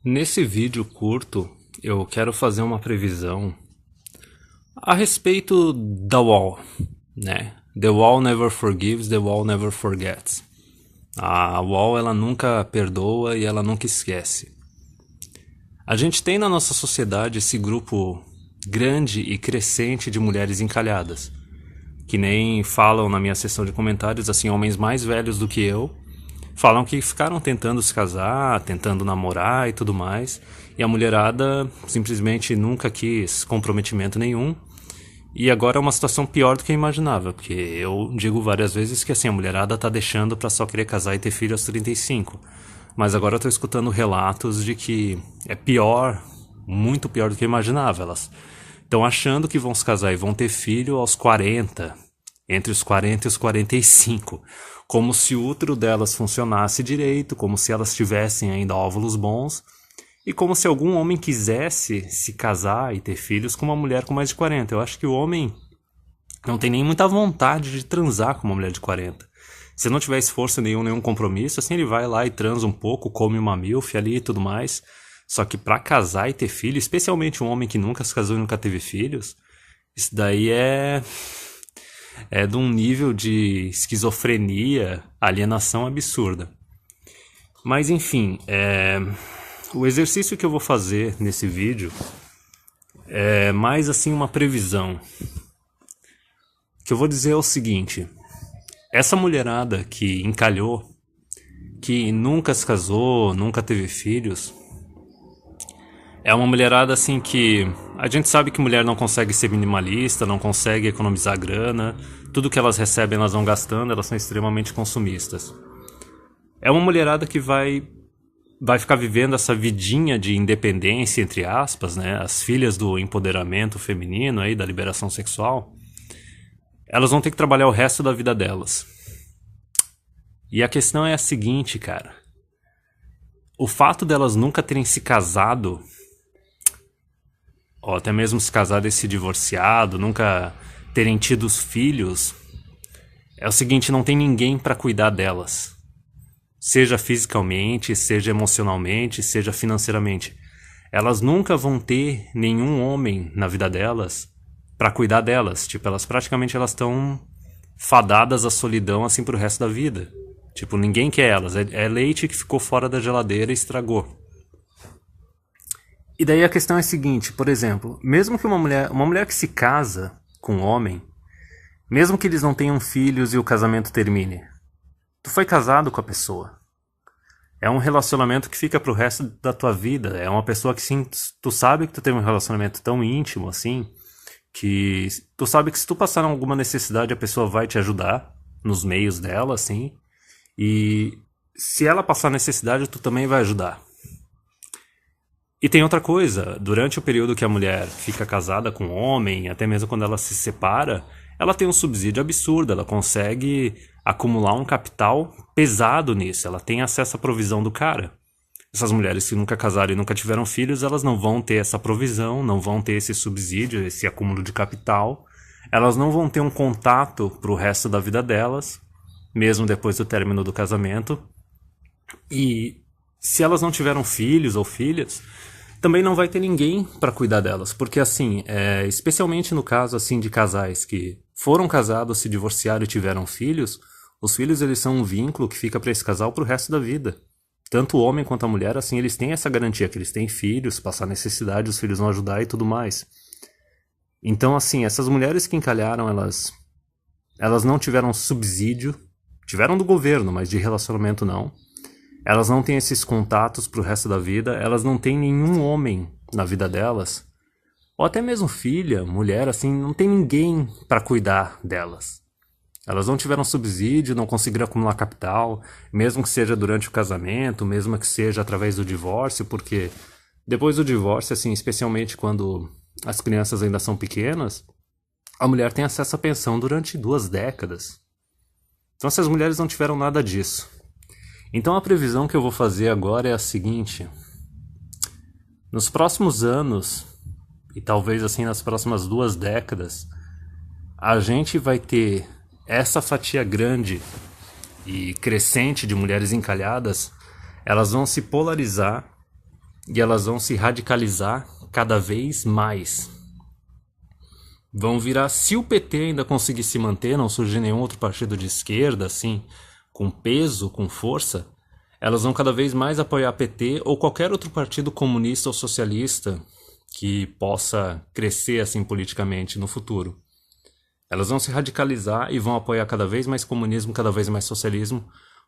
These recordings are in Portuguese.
Nesse vídeo curto, eu quero fazer uma previsão a respeito da Wall, né? The Wall never forgives, the Wall never forgets. A Wall, ela nunca perdoa e ela nunca esquece. A gente tem na nossa sociedade esse grupo grande e crescente de mulheres encalhadas, que nem falam na minha seção de comentários, assim, homens mais velhos do que eu, falam que ficaram tentando se casar, tentando namorar e tudo mais, e a mulherada simplesmente nunca quis comprometimento nenhum. E agora é uma situação pior do que eu imaginava, porque eu digo várias vezes que assim, a mulherada tá deixando pra só querer casar e ter filho aos 35. Mas agora eu tô escutando relatos de que é pior, muito pior do que eu imaginava. Elas estão achando que vão se casar e vão ter filho aos 40, entre os 40 e os 45. Como se o útero delas funcionasse direito, como se elas tivessem ainda óvulos bons. E como se algum homem quisesse se casar e ter filhos com uma mulher com mais de 40. Eu acho que o homem não tem nem muita vontade de transar com uma mulher de 40. Se não tiver esforço nenhum compromisso, assim ele vai lá e transa um pouco, come uma milf ali e tudo mais. Só que pra casar e ter filho, especialmente um homem que nunca se casou e nunca teve filhos, isso daí é de um nível de esquizofrenia, alienação absurda. Mas enfim, o exercício que eu vou fazer nesse vídeo é mais assim uma previsão. O que eu vou dizer é o seguinte: essa mulherada que encalhou, que nunca se casou, nunca teve filhos, é uma mulherada assim que a gente sabe que mulher não consegue ser minimalista, não consegue economizar grana, tudo que elas recebem elas vão gastando, elas são extremamente consumistas. É uma mulherada que vai ficar vivendo essa vidinha de independência, entre aspas, né? As filhas do empoderamento feminino aí, da liberação sexual, elas vão ter que trabalhar o resto da vida delas. E a questão é a seguinte, cara. O fato delas nunca terem se casado, ou até mesmo se casado e se divorciado, nunca terem tido os filhos, é o seguinte, não tem ninguém pra cuidar delas. Seja fisicamente, seja emocionalmente, seja financeiramente. Elas nunca vão ter nenhum homem na vida delas pra cuidar delas. Tipo, elas estão fadadas à solidão assim pro resto da vida. Tipo, ninguém quer elas. É leite que ficou fora da geladeira e estragou. E daí a questão é a seguinte, por exemplo, mesmo que uma mulher que se casa com um homem, mesmo que eles não tenham filhos e o casamento termine, tu foi casado com a pessoa. É um relacionamento que fica pro resto da tua vida. É uma pessoa que sim, tu sabe que tu teve um relacionamento tão íntimo assim, que tu sabe que se tu passar alguma necessidade a pessoa vai te ajudar nos meios dela, assim. E se ela passar necessidade, tu também vai ajudar. E tem outra coisa, durante o período que a mulher fica casada com o homem, até mesmo quando ela se separa, ela tem um subsídio absurdo, ela consegue acumular um capital pesado nisso, ela tem acesso à provisão do cara. Essas mulheres que nunca casaram e nunca tiveram filhos, elas não vão ter essa provisão, não vão ter esse subsídio, esse acúmulo de capital, elas não vão ter um contato pro resto da vida delas, mesmo depois do término do casamento. E se elas não tiveram filhos ou filhas, também não vai ter ninguém para cuidar delas, porque assim, especialmente no caso assim de casais que foram casados, se divorciaram e tiveram filhos, os filhos eles são um vínculo que fica para esse casal pro resto da vida. Tanto o homem quanto a mulher, assim, eles têm essa garantia que eles têm filhos, passar necessidade, os filhos vão ajudar e tudo mais. Então, assim, essas mulheres que encalharam, elas não tiveram subsídio, tiveram do governo, mas de relacionamento não. Elas não têm esses contatos pro resto da vida, elas não têm nenhum homem na vida delas, ou até mesmo filha, mulher, assim, não tem ninguém para cuidar delas. Elas não tiveram subsídio, não conseguiram acumular capital, mesmo que seja durante o casamento, mesmo que seja através do divórcio, porque depois do divórcio, assim, especialmente quando as crianças ainda são pequenas, a mulher tem acesso à pensão durante 2 décadas. Então essas mulheres não tiveram nada disso. Então a previsão que eu vou fazer agora é a seguinte: nos próximos anos, e talvez assim nas próximas 2 décadas, a gente vai ter essa fatia grande e crescente de mulheres encalhadas, elas vão se polarizar e elas vão se radicalizar cada vez mais. Vão virar, se o PT ainda conseguir se manter, não surgir nenhum outro partido de esquerda, assim, com peso, com força, elas vão cada vez mais apoiar PT ou qualquer outro partido comunista ou socialista que possa crescer assim politicamente no futuro. Elas vão se radicalizar e vão apoiar cada vez mais comunismo, cada vez mais socialismo,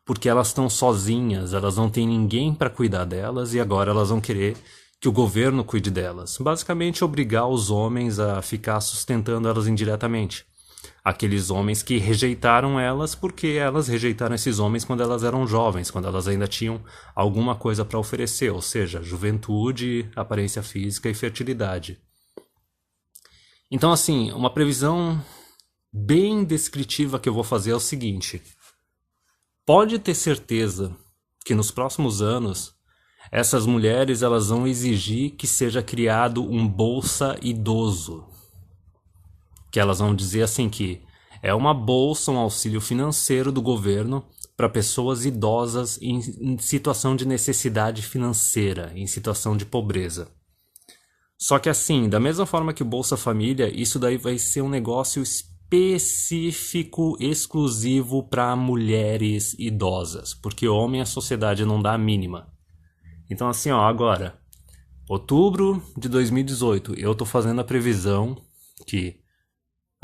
porque elas estão sozinhas, elas não têm ninguém para cuidar delas e agora elas vão querer que o governo cuide delas. Basicamente obrigar os homens a ficar sustentando elas indiretamente. Aqueles homens que rejeitaram elas porque elas rejeitaram esses homens quando elas eram jovens, quando elas ainda tinham alguma coisa para oferecer, ou seja, juventude, aparência física e fertilidade. Então, assim, uma previsão bem descritiva que eu vou fazer é o seguinte: pode ter certeza que nos próximos anos essas mulheres elas vão exigir que seja criado um Bolsa Idoso. Que elas vão dizer assim que é uma bolsa, um auxílio financeiro do governo para pessoas idosas em situação de necessidade financeira, em situação de pobreza. Só que assim, da mesma forma que o Bolsa Família, isso daí vai ser um negócio específico, exclusivo para mulheres idosas, porque homem a sociedade não dá a mínima. Então assim, ó, agora, outubro de 2018, eu tô fazendo a previsão que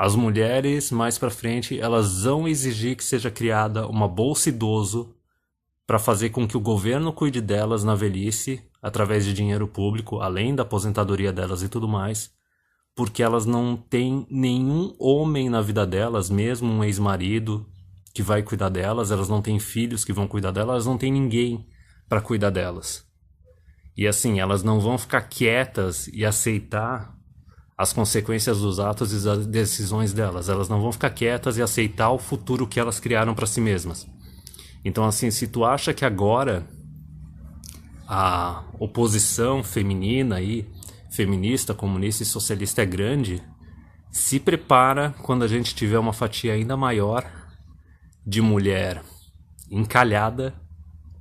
as mulheres, mais pra frente, elas vão exigir que seja criada uma bolsa idoso para fazer com que o governo cuide delas na velhice, através de dinheiro público, além da aposentadoria delas e tudo mais, porque elas não têm nenhum homem na vida delas, mesmo um ex-marido que vai cuidar delas, elas não têm filhos que vão cuidar delas, elas não têm ninguém para cuidar delas. E assim, elas não vão ficar quietas e aceitar as consequências dos atos e das decisões delas. Elas não vão ficar quietas e aceitar o futuro que elas criaram para si mesmas. Então assim, se tu acha que agora a oposição feminina aí, feminista, comunista e socialista é grande, se prepara quando a gente tiver uma fatia ainda maior de mulher encalhada,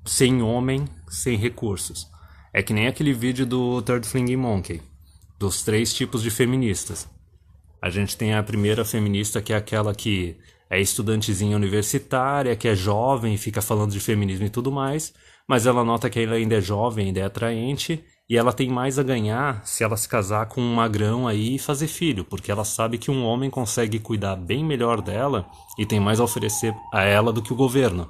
sem homem, sem recursos. É que nem aquele vídeo do Third Flying Monkey, dos 3 tipos de feministas. A gente tem a primeira feminista, que é aquela que é estudantezinha universitária, que é jovem, fica falando de feminismo e tudo mais, mas ela nota que ela ainda é jovem, ainda é atraente, e ela tem mais a ganhar se ela se casar com um magrão aí e fazer filho, porque ela sabe que um homem consegue cuidar bem melhor dela e tem mais a oferecer a ela do que o governo.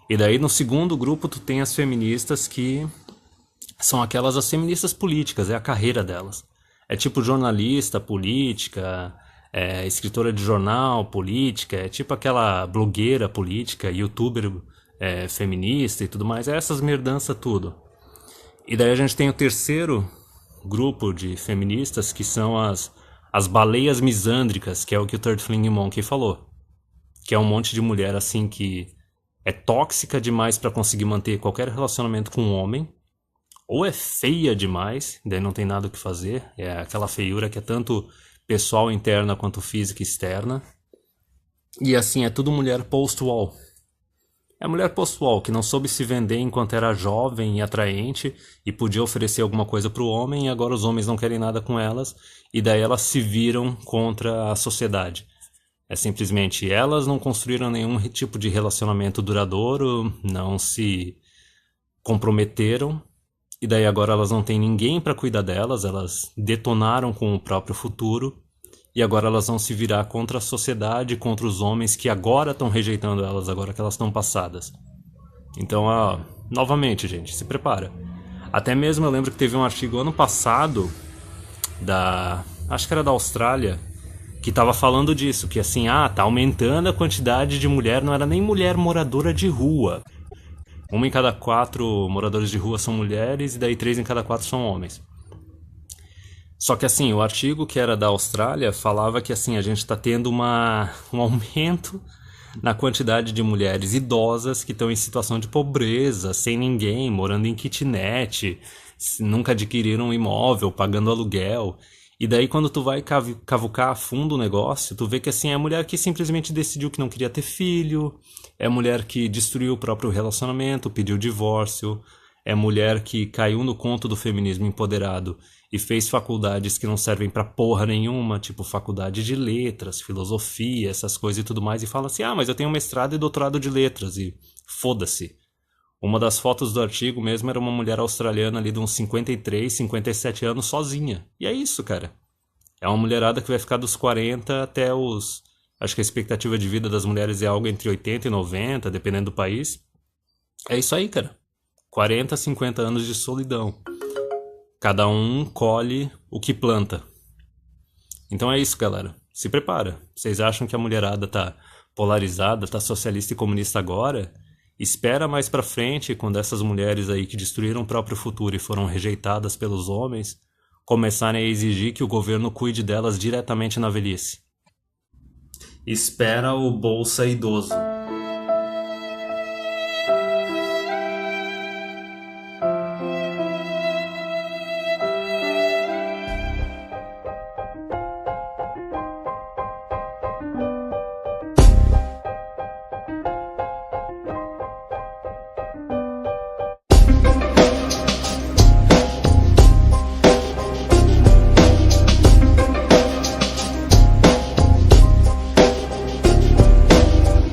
E daí no segundo grupo tu tem as feministas que são aquelas as feministas políticas, é a carreira delas. É tipo jornalista, política, escritora de jornal, política, é tipo aquela blogueira política, youtuber feminista e tudo mais, é essas merdanças tudo. E daí a gente tem o terceiro grupo de feministas, que são as baleias misândricas, que é o que o Third Flying Monkey falou. Que é um monte de mulher assim que é tóxica demais para conseguir manter qualquer relacionamento com um homem, ou é feia demais, daí não tem nada o que fazer, é aquela feiura que é tanto pessoal interna quanto física externa. E assim, é tudo mulher post-wall. É mulher post-wall que não soube se vender enquanto era jovem e atraente e podia oferecer alguma coisa pro homem, e agora os homens não querem nada com elas, e daí elas se viram contra a sociedade. É simplesmente, elas não construíram nenhum tipo de relacionamento duradouro, não se comprometeram, e daí agora elas não têm ninguém para cuidar delas, elas detonaram com o próprio futuro, e agora elas vão se virar contra a sociedade, contra os homens que agora estão rejeitando elas, agora que elas estão passadas. Então, novamente, gente, se prepara. Até mesmo eu lembro que teve um artigo ano passado, acho que era da Austrália, que estava falando disso, que assim, tá aumentando a quantidade de mulher, não era nem mulher moradora de rua. 1 em cada 4 moradores de rua são mulheres, e daí 3 em cada 4 são homens. Só que assim, o artigo que era da Austrália falava que assim, a gente está tendo um aumento na quantidade de mulheres idosas que estão em situação de pobreza, sem ninguém, morando em kitnet, nunca adquiriram um imóvel, pagando aluguel. E daí quando tu vai cavucar a fundo o negócio, tu vê que assim, é a mulher que simplesmente decidiu que não queria ter filho, é a mulher que destruiu o próprio relacionamento, pediu divórcio, é mulher que caiu no conto do feminismo empoderado e fez faculdades que não servem pra porra nenhuma, tipo faculdade de letras, filosofia, essas coisas e tudo mais, e fala assim: ah, mas eu tenho mestrado e doutorado de letras, e foda-se. Uma das fotos do artigo mesmo era uma mulher australiana ali de uns 53, 57 anos sozinha. E é isso, cara. É uma mulherada que vai ficar dos 40 até os... Acho que a expectativa de vida das mulheres é algo entre 80 e 90, dependendo do país. É isso aí, cara. 40, 50 anos de solidão. Cada um colhe o que planta. Então é isso, galera. Se prepara. Vocês acham que a mulherada tá polarizada, tá socialista e comunista agora? Espera mais pra frente, quando essas mulheres aí que destruíram o próprio futuro e foram rejeitadas pelos homens, começarem a exigir que o governo cuide delas diretamente na velhice. Espera o Bolsa Idoso.